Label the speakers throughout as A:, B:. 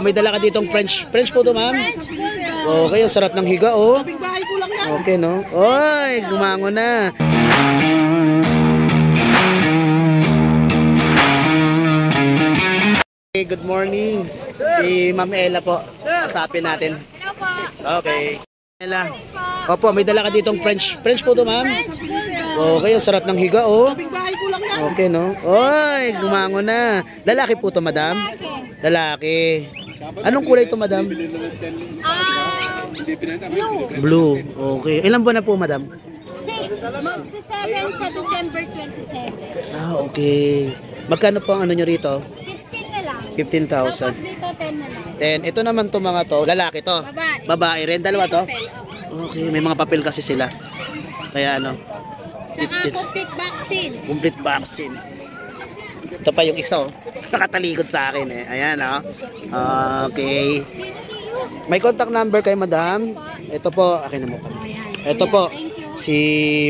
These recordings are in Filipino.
A: May dala ka ditong French po to, ma'am. Okay, ang sarap ng higa, oh. Okay, no? Oy, gumango na. Okay, good morning. Si Ma'am Ella po. Usapin natin. Okay. Ella. Opo, may dala ka ditong French po to, ma'am. Okay, ang sarap ng higa, oh. Okay, no? Oy, gumango na. Lalaki po to, madam? Lalaki. Anong kulay to, madam? Blue. Okay. Ilan buwan na po, madam?
B: 6. Magsa-7 sa December 27.
A: Ah, okay. Magkano po ang ano nyo rito?
B: 15 na lang.
A: 15,000.
B: Tapos dito 10 na lang.
A: 10. Ito naman to mga to. Lalaki to.
B: Babae.
A: Babae rin. Dalawa to?
B: Papel, oo.
A: Okay. May mga papel kasi sila. Kaya ano.
B: Tsaka complete vaccine.
A: Complete vaccine. Ito pa yung isa, oh. Nakatalikod sa akin, eh. Ayan, oh. Okay. May contact number kay madam. Ito po. Akin na mo. Ito po. Si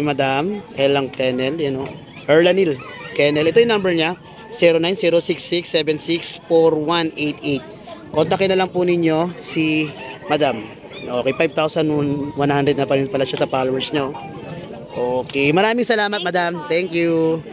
A: madam. Elang Kennel. Yan, oh. Erlanil Kennel. Ito yung number niya. 0906-764188. Kontakin na lang po ninyo si madam. Okay, 5,100 na pa rin pala siya sa followers nyo. Okay, maraming salamat madam. Thank you.